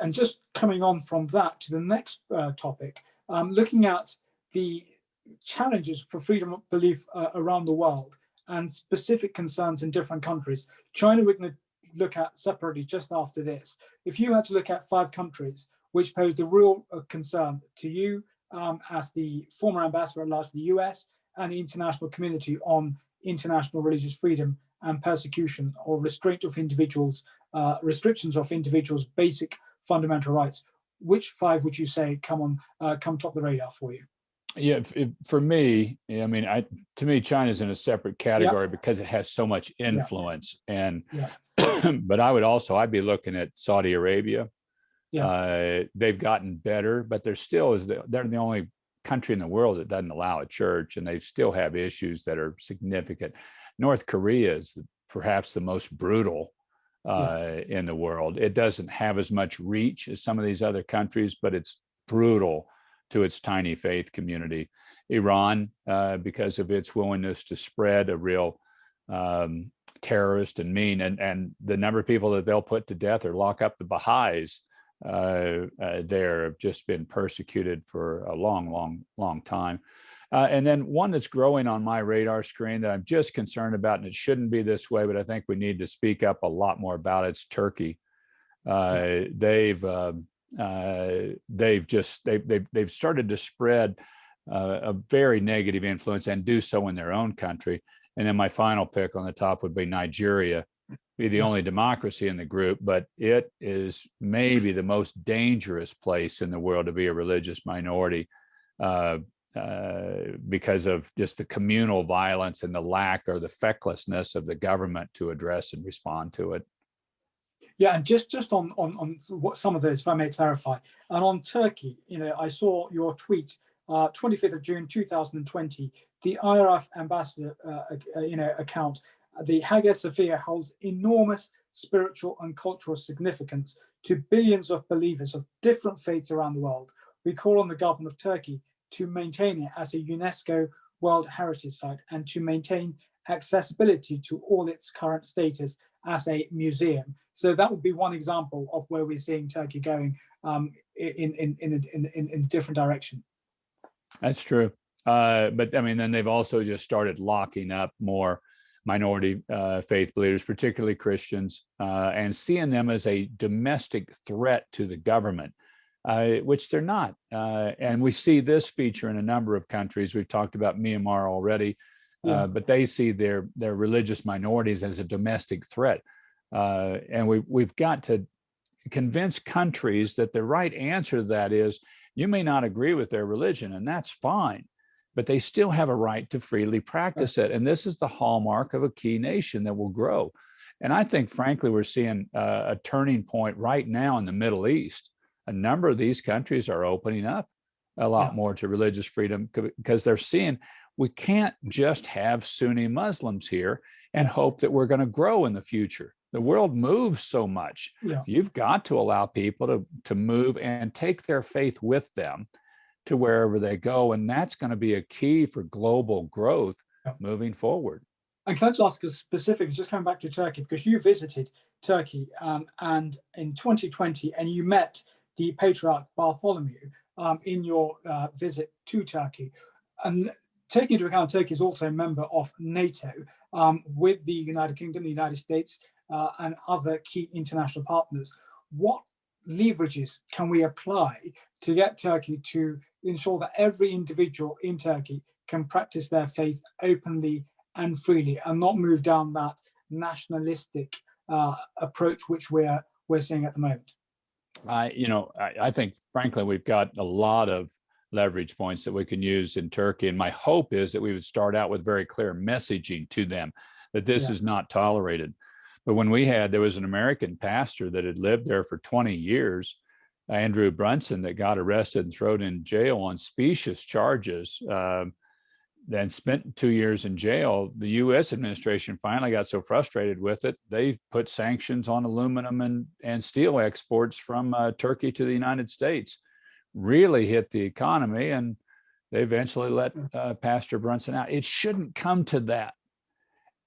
And just coming on from that to the next topic, looking at the challenges for freedom of belief around the world and specific concerns in different countries. China, we're going to look at separately just after this. If you had to look at 5 countries which posed a real concern to you as the former ambassador at large for the US and the international community on international religious freedom and persecution or restraint of individuals, restrictions of individuals' basic fundamental rights, which 5 would you say come top the radar for you? Yeah, for me, I mean, to me, China's in a separate category because it has so much influence. And but I'd be looking at Saudi Arabia. They've gotten better, but they're the only country in the world that doesn't allow a church, and they still have issues that are significant. North Korea is perhaps the most brutal in the world. It doesn't have as much reach as some of these other countries, but it's brutal to its tiny faith community. Iran, because of its willingness to spread a real terrorist and mean, and the number of people that they'll put to death or lock up, the Baha'is there have just been persecuted for a long time. And then one that's growing on my radar screen that I'm just concerned about, and it shouldn't be this way, but I think we need to speak up a lot more about, it's Turkey. They've started to spread a very negative influence and do so in their own country. And then my final pick on the top would be Nigeria, be the only democracy in the group, but it is maybe the most dangerous place in the world to be a religious minority because of just the communal violence and the lack or the fecklessness of the government to address and respond to it. Yeah, and just on what some of those, if I may clarify, and on Turkey, I saw your tweet, 25th of June 2020, the IRF ambassador, account, the Hagia Sophia holds enormous spiritual and cultural significance to billions of believers of different faiths around the world. We call on the government of Turkey to maintain it as a UNESCO World Heritage Site and to maintain accessibility to all its current status as a museum. So that would be one example of where we're seeing Turkey going in a different direction. That's true. But I mean, then they've also just started locking up more minority faith believers, particularly Christians, and seeing them as a domestic threat to the government, which they're not. And we see this feature in a number of countries. We've talked about Myanmar already, but they see their religious minorities as a domestic threat. And we've got to convince countries that the right answer to that is, you may not agree with their religion, and that's fine, but they still have a right to freely practice it. And this is the hallmark of a key nation that will grow. And I think, frankly, we're seeing a turning point right now in the Middle East. A number of these countries are opening up a lot more to religious freedom because they're seeing we can't just have Sunni Muslims here and hope that we're going to grow in the future. The world moves so much. You've got to allow people to move and take their faith with them to wherever they go. And that's going to be a key for global growth moving forward. And can I just ask a specific, just coming back to Turkey, because you visited Turkey and in 2020, and you met the Patriarch Bartholomew in your visit to Turkey. And taking into account Turkey is also a member of NATO with the United Kingdom, the United States, and other key international partners. What leverages can we apply to get Turkey to ensure that every individual in Turkey can practice their faith openly and freely and not move down that nationalistic approach which we're seeing at the moment? I think, frankly, we've got a lot of leverage points that we can use in Turkey. And my hope is that we would start out with very clear messaging to them that this is not tolerated. But when there was an American pastor that had lived there for 20 years, Andrew Brunson, that got arrested and thrown in jail on specious charges, then spent 2 years in jail. The U.S. administration finally got so frustrated with it, they put sanctions on aluminum and steel exports from Turkey to the United States. Really hit the economy, and they eventually let Pastor Brunson out. It shouldn't come to that.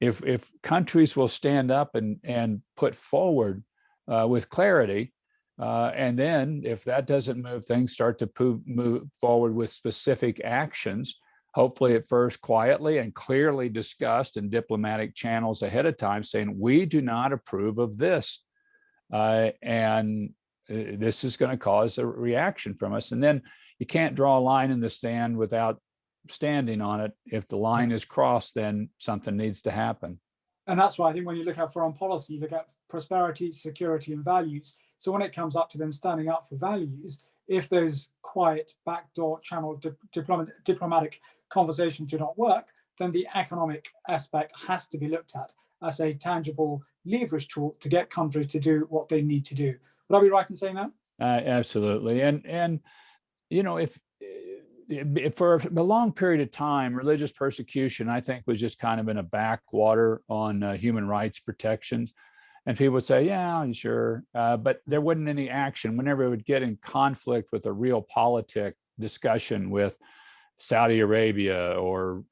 If countries will stand up and put forward with clarity And then if that doesn't move things, start to move forward with specific actions, hopefully at first quietly and clearly discussed in diplomatic channels ahead of time, saying, we do not approve of this. And this is going to cause a reaction from us. And then you can't draw a line in the sand without standing on it. If the line is crossed, then something needs to happen. And that's why I think when you look at foreign policy, you look at prosperity, security, and values. So when it comes up to then standing up for values, if those quiet backdoor channel diplomatic conversations do not work, then the economic aspect has to be looked at as a tangible leverage tool to get countries to do what they need to do. Would I be right in saying that? Absolutely. And you know, if for a long period of time, religious persecution, I think, was just kind of in a backwater on human rights protections. And people would say, yeah, sure. But there wasn't any action. Whenever it would get in conflict with a real politic discussion with Saudi Arabia or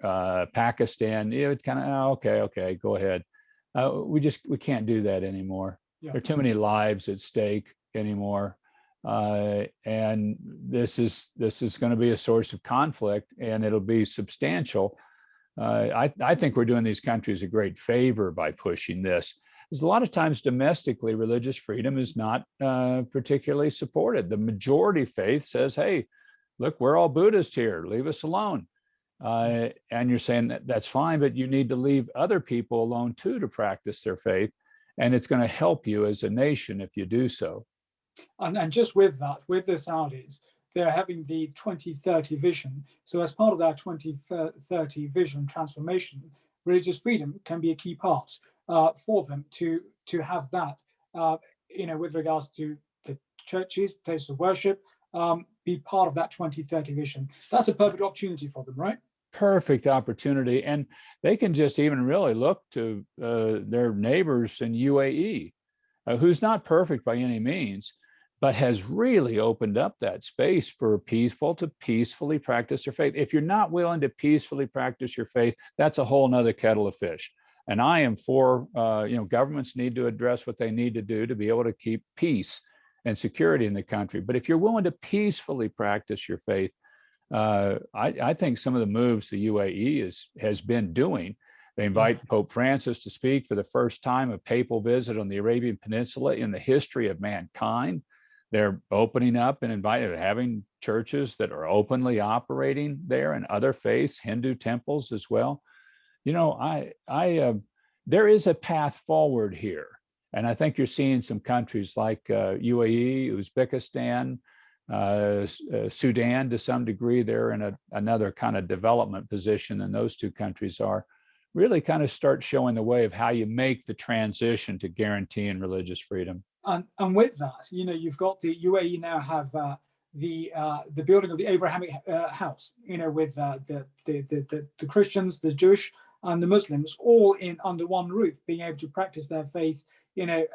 Pakistan, it would kind of, oh, okay, go ahead. We can't do that anymore. Yeah. There are too many lives at stake anymore. And this is going to be a source of conflict, and it'll be substantial. I think we're doing these countries a great favor by pushing this. Because a lot of times domestically, religious freedom is not particularly supported. The majority faith says, hey, look, we're all Buddhist here, leave us alone. And you're saying that's fine, but you need to leave other people alone too to practice their faith. And it's going to help you as a nation if you do so. And just with that, with the Saudis, they're having the 2030 vision. So as part of that 2030 vision transformation, religious freedom can be a key part for them to have that, with regards to the churches, places of worship, be part of that 2030 vision. That's a perfect opportunity for them, right? Perfect opportunity. And they can just even really look to their neighbors in UAE, who's not perfect by any means, but has really opened up that space for people to peacefully practice their faith. If you're not willing to peacefully practice your faith, that's a whole nother kettle of fish. And I am for, governments need to address what they need to do to be able to keep peace and security in the country. But if you're willing to peacefully practice your faith, I think some of the moves the UAE has been doing. They invite Pope Francis to speak for the first time, a papal visit on the Arabian Peninsula in the history of mankind. They're opening up and having churches that are openly operating there, and other faiths, Hindu temples as well. There is a path forward here. And I think you're seeing some countries like UAE, Uzbekistan, Sudan to some degree. They're in another kind of development position than those two countries are. Really kind of start showing the way of how you make the transition to guaranteeing religious freedom. And with that, you've got the UAE now have the building of the Abrahamic house, with the Christians, the Jewish, and the Muslims all in under one roof, being able to practice their faith,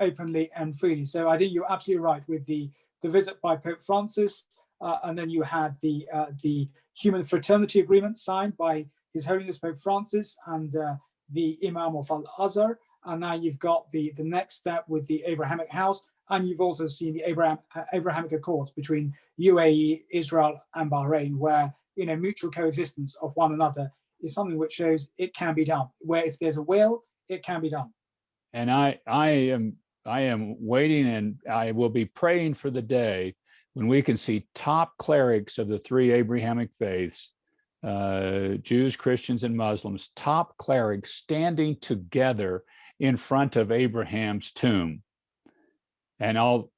openly and freely. So I think you're absolutely right with the visit by Pope Francis, and then you had the human fraternity agreement signed by His Holiness Pope Francis and the Imam of Al-Azhar. And now you've got the next step with the Abrahamic house, and you've also seen the Abrahamic Accords between UAE, Israel, and Bahrain, where mutual coexistence of one another is something which shows it can be done. Where if there's a will, it can be done. And I am waiting, and I will be praying for the day when we can see top clerics of the three Abrahamic faiths, Jews, Christians, and Muslims, top clerics standing together in front of Abraham's tomb, and all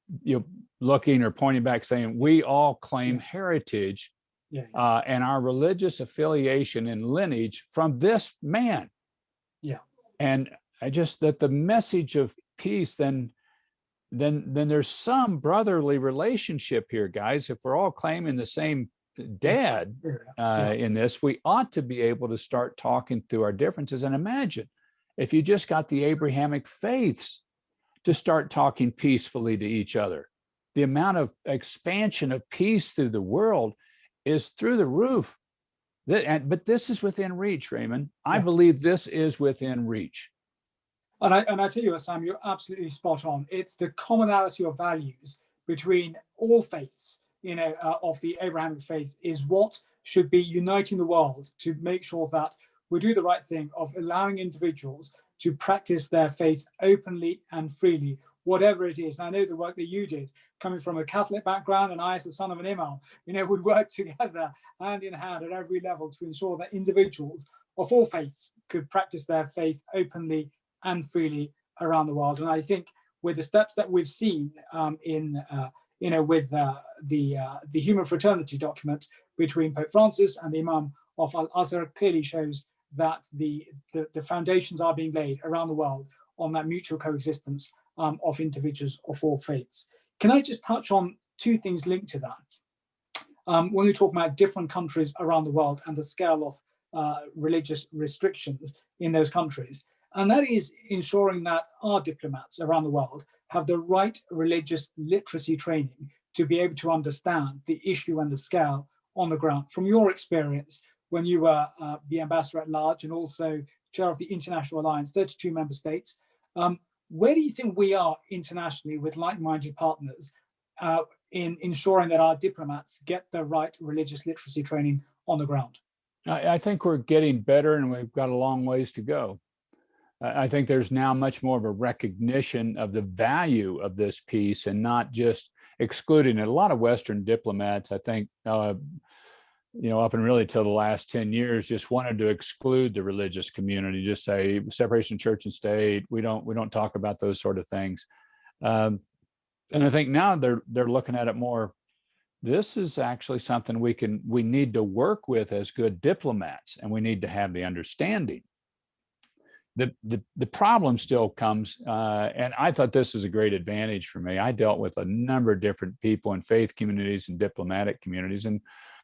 looking or pointing back, saying, "We all claim heritage and our religious affiliation and lineage from this man." Yeah, and I just that the message of peace, then there's some brotherly relationship here, guys. If we're all claiming the same dad in this, we ought to be able to start talking through our differences. And imagine if you just got the Abrahamic faiths to start talking peacefully to each other. The amount of expansion of peace through the world is through the roof. But this is within reach, Raymond. I believe this is within reach. And I tell you, Sam, you're absolutely spot on. It's the commonality of values between all faiths, of the Abrahamic faith is what should be uniting the world to make sure that we do the right thing of allowing individuals to practice their faith openly and freely, whatever it is. And I know the work that you did, coming from a Catholic background, and I, as the son of an imam, we worked together hand in hand at every level to ensure that individuals of all faiths could practice their faith openly and freely around the world. And I think with the steps that we've seen with the Human Fraternity document between Pope Francis and the Imam of Al-Azhar clearly shows that the foundations are being laid around the world on that mutual coexistence of individuals of all faiths. Can I just touch on two things linked to that? When we talk about different countries around the world and the scale of religious restrictions in those countries, and that is ensuring that our diplomats around the world have the right religious literacy training to be able to understand the issue and the scale on the ground. From your experience, when you were the ambassador at large and also chair of the International Alliance, 32 member states, where do you think we are internationally with like-minded partners in ensuring that our diplomats get the right religious literacy training on the ground? I think we're getting better, and we've got a long ways to go. I think there's now much more of a recognition of the value of this piece and not just excluding it. A lot of Western diplomats, I think, up and really till the last 10 years, just wanted to exclude the religious community, just say separation of church and state. We don't talk about those sort of things. And I think now they're looking at it more. This is actually something we need to work with as good diplomats, and we need to have the understanding. The problem still comes, and I thought this is a great advantage for me. I dealt with a number of different people in faith communities and diplomatic communities and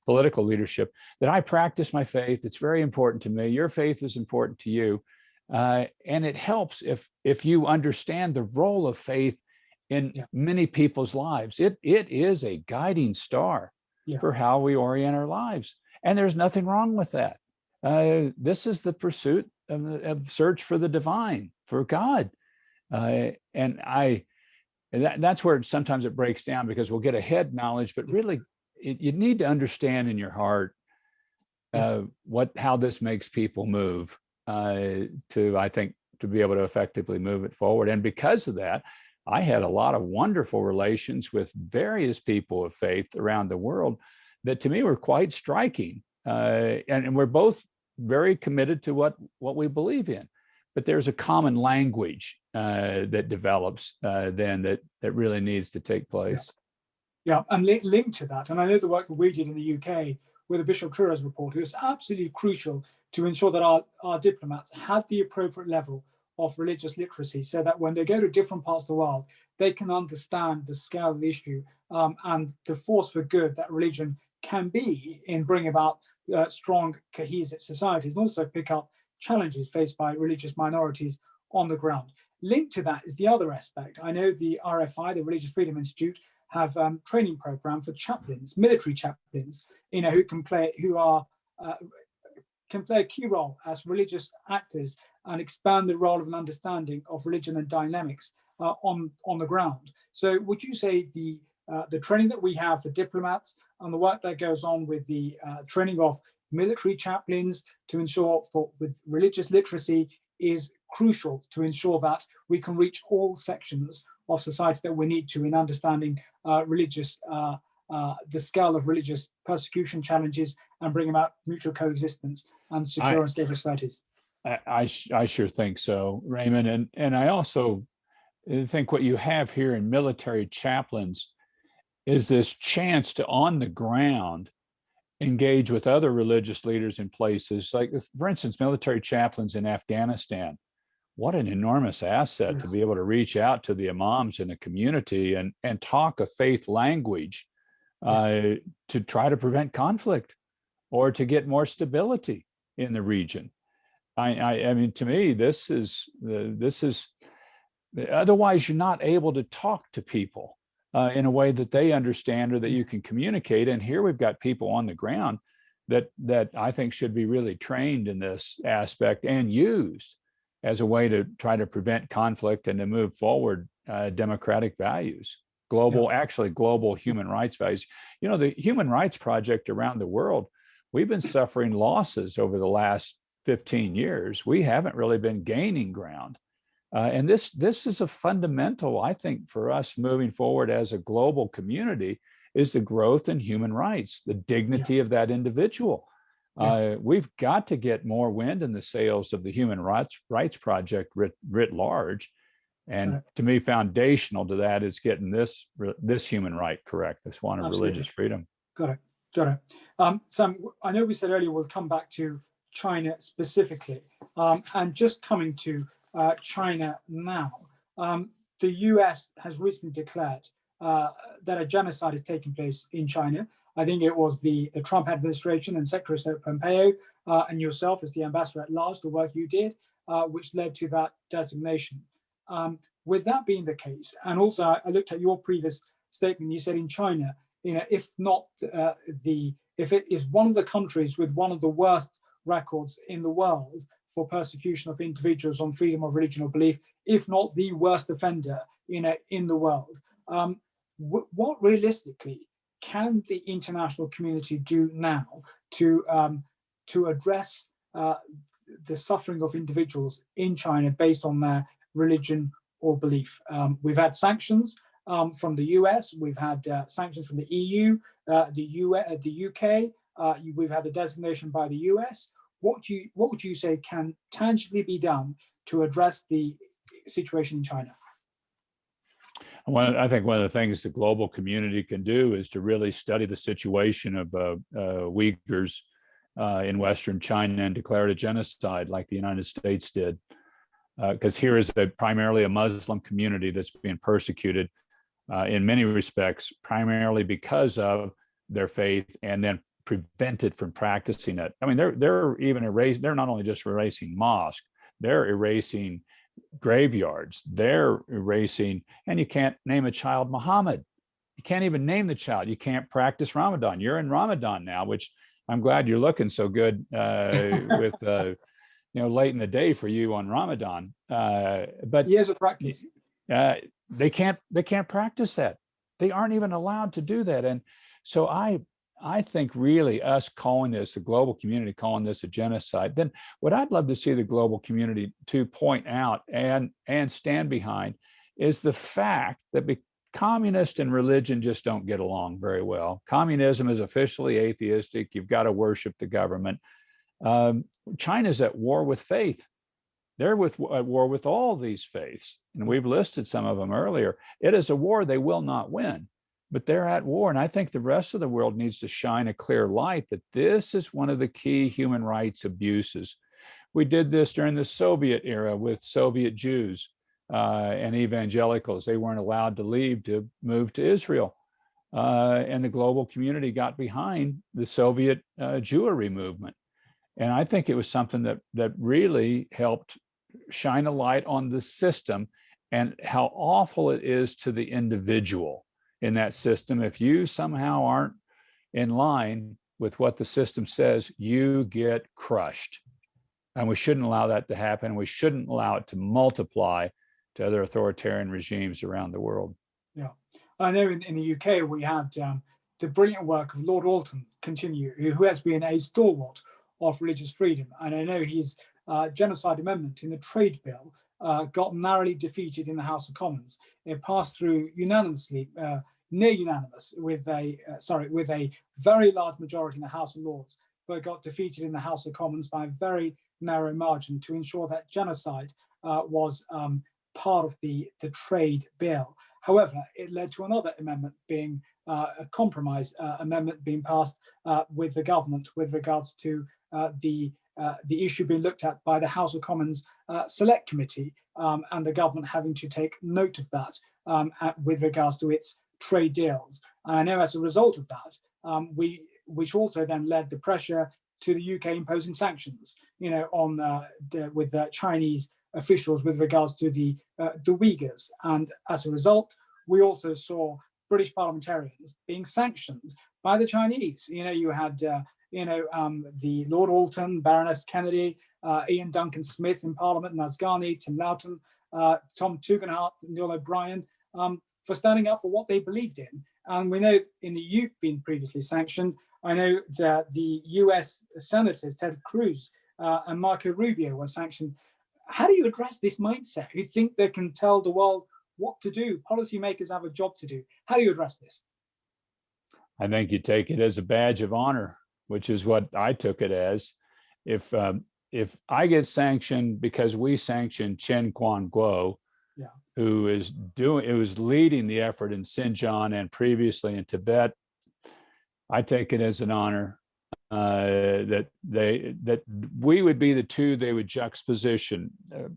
political leadership, that I practice my faith. It's very important to me. Your faith is important to you. And it helps if you understand the role of faith in many people's lives. It is a guiding star for how we orient our lives. And there's nothing wrong with that. This is the pursuit of search for the divine, for God. That's where sometimes it breaks down, because we'll get a head knowledge, but really you need to understand in your heart how this makes people move to be able to effectively move it forward. And because of that, I had a lot of wonderful relations with various people of faith around the world that to me were quite striking. And we're both very committed to what we believe in, but there's a common language that develops then that really needs to take place. Yeah, and linked to that, and I know the work that we did in the UK with the Bishop Trureau's report, it was absolutely crucial to ensure that our diplomats had the appropriate level of religious literacy, so that when they go to different parts of the world, they can understand the scale of the issue and the force for good that religion can be in bringing about strong, cohesive societies, and also pick up challenges faced by religious minorities on the ground. Linked to that is the other aspect. I know the RFI, the Religious Freedom Institute, have training program for chaplains, military chaplains, who can play a key role as religious actors and expand the role of an understanding of religion and dynamics on the ground. So would you say the training that we have for diplomats and the work that goes on with the training of military chaplains to ensure with religious literacy is crucial to ensure that we can reach all sections of society that we need to in understanding the scale of religious persecution challenges and bring about mutual coexistence and secure and stable societies? I sure think so, Raymond. And I also think what you have here in military chaplains is this chance to, on the ground, engage with other religious leaders in places like, for instance, military chaplains in Afghanistan. What an enormous asset to be able to reach out to the imams in a community and talk a faith language to try to prevent conflict or to get more stability in the region. I mean, to me, this is otherwise you're not able to talk to people in a way that they understand or that you can communicate. And here we've got people on the ground that I think should be really trained in this aspect and used as a way to try to prevent conflict and to move forward democratic values. global human rights values. You know, the Human Rights Project around the world, we've been suffering losses over the last 15 years. We haven't really been gaining ground. And this is a fundamental, I think, for us moving forward as a global community, is the growth in human rights, the dignity of that individual. We've got to get more wind in the sails of the Human Rights Project writ large. And to me, foundational to that is getting this human right correct, this one of religious freedom. Got it. Sam, I know we said earlier we'll come back to China specifically, and just coming to China now. The US has recently declared that a genocide is taking place in China. I think it was the Trump administration and Secretary of State Pompeo and yourself as the ambassador at large, the work you did, which led to that designation. With that being the case, and also I looked at your previous statement, you said in China, you know, if it is one of the countries with one of the worst records in the world for persecution of individuals on freedom of religion or belief, if not the worst offender, you know, in the world. What realistically can the international community do now to address the suffering of individuals in China based on their religion or belief? We've had sanctions from the US, we've had sanctions from the EU, the UK, we've had the designation by the US. What would you say can tangibly be done to address the situation in China? I think one of the things the global community can do is to really study the situation of Uyghurs in Western China and declare it a genocide like the United States did. Because here is primarily a Muslim community that's being persecuted in many respects, primarily because of their faith, and then prevented from practicing it. I mean, they're even erasing, they're not only just erasing mosques, they're erasing graveyards, they're erasing, and you can't name a child Muhammad. You can't even name the child. You can't practice Ramadan. You're in Ramadan now, which I'm glad you're looking so good with late in the day for you on Ramadan. But years of practice. They can't practice that. They aren't even allowed to do that. And so I think really us calling this, the global community calling this a genocide, then what I'd love to see the global community to point out and stand behind is the fact that communist and religion just don't get along very well. Communism is officially atheistic. You've got to worship the government. China's at war with faith. They're at war with all these faiths. And we've listed some of them earlier. It is a war they will not win, but they're at war. And I think the rest of the world needs to shine a clear light that this is one of the key human rights abuses. We did this during the Soviet era with Soviet Jews and evangelicals. They weren't allowed to leave to move to Israel. And the global community got behind the Soviet Jewry movement. And I think it was something that really helped shine a light on the system and how awful it is to the individual in that system. If you somehow aren't in line with what the system says, you get crushed. And we shouldn't allow that to happen. We shouldn't allow it to multiply to other authoritarian regimes around the world. Yeah, I know in the UK we had the brilliant work of Lord Alton continue, who has been a stalwart of religious freedom. And I know his genocide amendment in the trade bill got narrowly defeated in the House of Commons. It passed through unanimously, near unanimous, with a very large majority in the House of Lords, but got defeated in the House of Commons by a very narrow margin to ensure that genocide was part of the trade bill. However, it led to another amendment being a compromise amendment being passed with the government with regards to the issue being looked at by the House of Commons Select Committee, and the government having to take note of that with regards to its trade deals. And I know as a result of that, which also then led the pressure to the UK imposing sanctions, on with the Chinese officials with regards to the Uyghurs. And as a result, we also saw British parliamentarians being sanctioned by the Chinese. You had the Lord Alton, Baroness Kennedy, Ian Duncan Smith in Parliament, Nazgani, Tim Loughton, Tom Tugendhat, Neil O'Brien, for standing up for what they believed in. And we know you've been previously sanctioned. I know that the US senators, Ted Cruz and Marco Rubio, were sanctioned. How do you address this mindset? You think they can tell the world what to do? Policymakers have a job to do. How do you address this? I think you take it as a badge of honor, which is what I took it as. If I get sanctioned because we sanctioned Chen Guangguo, who is leading the effort in Xinjiang and previously in Tibet, I take it as an honor that we would be the two they would juxtaposition.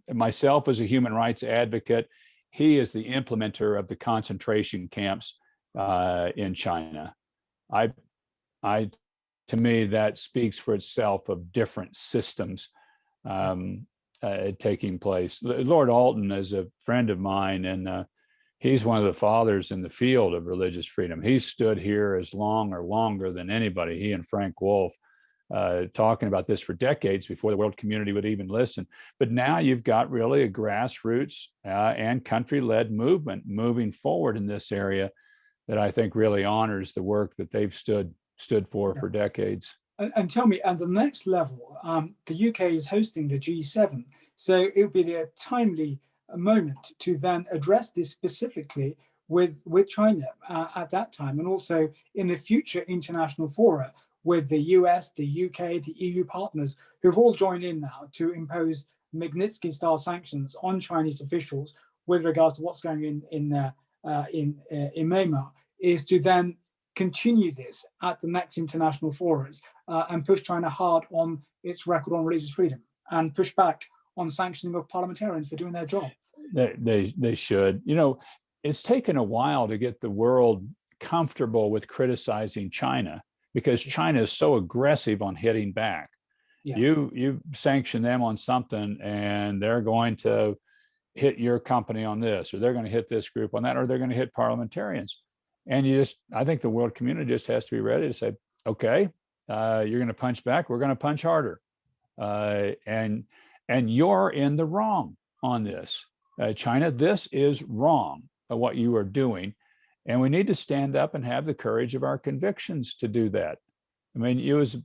Myself as a human rights advocate, he is the implementer of the concentration camps in China. To me, that speaks for itself of different systems taking place. Lord Alton is a friend of mine, and he's one of the fathers in the field of religious freedom. He stood here as long or longer than anybody, he and Frank Wolf, talking about this for decades before the world community would even listen. But now you've got really a grassroots and country-led movement moving forward in this area that I think really honors the work that they've stood for decades. And tell me, at the next level, the UK is hosting the G7, so it would be a timely moment to then address this specifically with China at that time, and also in the future international fora with the US, the UK, the EU partners who've all joined in now to impose Magnitsky-style sanctions on Chinese officials with regards to what's going in Myanmar, is to then continue this at the next international forums and push China hard on its record on religious freedom and push back on sanctioning of parliamentarians for doing their job. They should. You know, it's taken a while to get the world comfortable with criticizing China because China is so aggressive on hitting back. Yeah. You sanction them on something and they're going to hit your company on this, or they're going to hit this group on that, or they're going to hit parliamentarians. And I think the world community just has to be ready to say, okay, you're going to punch back, we're going to punch harder. And you're in the wrong on this. China, this is wrong, what you are doing. And we need to stand up and have the courage of our convictions to do that. I mean, you as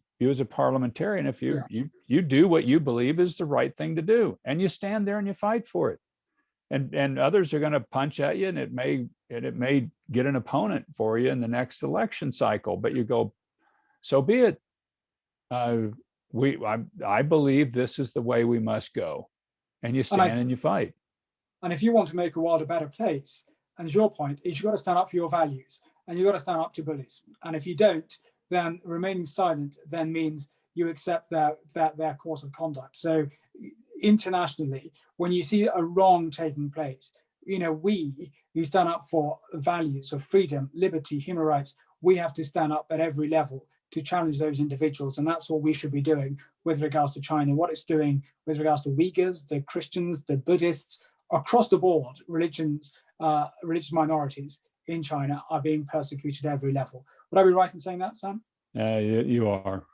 a parliamentarian, if you do what you believe is the right thing to do, and you stand there and you fight for it. And others are going to punch at you, and it may get an opponent for you in the next election cycle. But you go, so be it. I believe this is the way we must go, and you stand and you fight. And if you want to make a world a better place, and your point is, you've got to stand up for your values, and you've got to stand up to bullies. And if you don't, then remaining silent then means you accept their course of conduct. So internationally, when you see a wrong taking place, we who stand up for values of freedom, liberty, human rights, we have to stand up at every level to challenge those individuals. And that's what we should be doing with regards to China, what it's doing with regards to Uyghurs, the Christians, the Buddhists, across the board, religious minorities in China are being persecuted at every level. Would I be right in saying that, Sam? You are.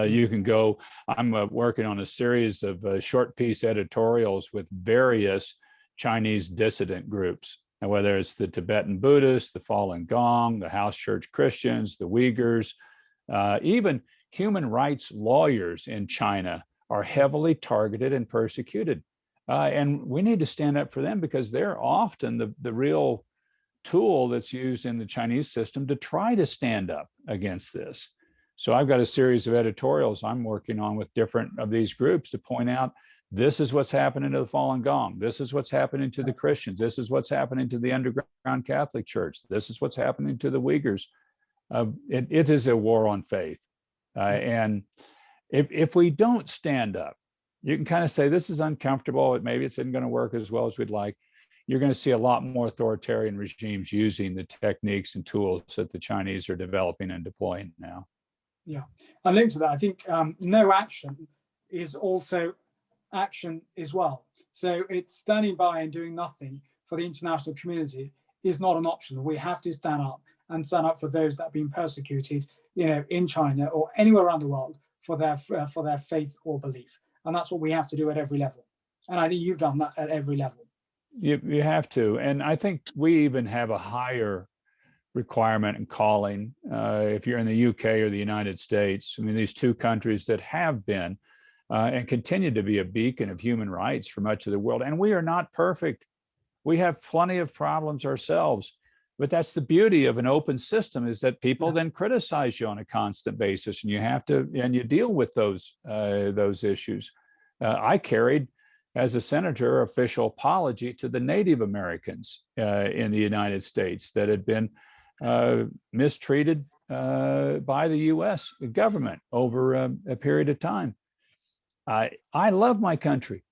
You can go. I'm working on a series of short piece editorials with various Chinese dissident groups, and whether it's the Tibetan Buddhists, the Falun Gong, the House Church Christians, the Uyghurs, even human rights lawyers in China are heavily targeted and persecuted. And we need to stand up for them because they're often the real tool that's used in the Chinese system to try to stand up against this. So I've got a series of editorials I'm working on with different of these groups to point out, this is what's happening to the Falun Gong. This is what's happening to the Christians. This is what's happening to the underground Catholic Church. This is what's happening to the Uyghurs. It is a war on faith. And if we don't stand up, you can kind of say, this is uncomfortable. Maybe it's not going to work as well as we'd like. You're going to see a lot more authoritarian regimes using the techniques and tools that the Chinese are developing and deploying now. Yeah, and linked to that, I think no action is also action as well. So it's standing by and doing nothing for the international community is not an option. We have to stand up and stand up for those that have been persecuted, in China or anywhere around the world for their faith or belief. And that's what we have to do at every level. And I think you've done that at every level. You have to. And I think we even have a higher requirement and calling if you're in the UK or the United States. I mean, these two countries that have been and continue to be a beacon of human rights for much of the world. And we are not perfect. We have plenty of problems ourselves. But that's the beauty of an open system, is that people then criticize you on a constant basis, and you have to, and you deal with those issues. I carried, as a senator, official apology to the Native Americans in the United States that had been mistreated by the U.S. government over a period of time. I love my country.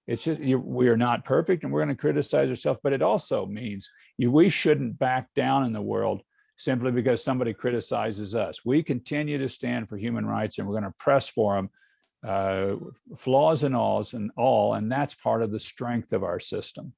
It's just we are not perfect, and we're going to criticize ourselves, but it also means we shouldn't back down in the world simply because somebody criticizes us. We continue to stand for human rights, and we're going to press for them, flaws and all, and that's part of the strength of our system.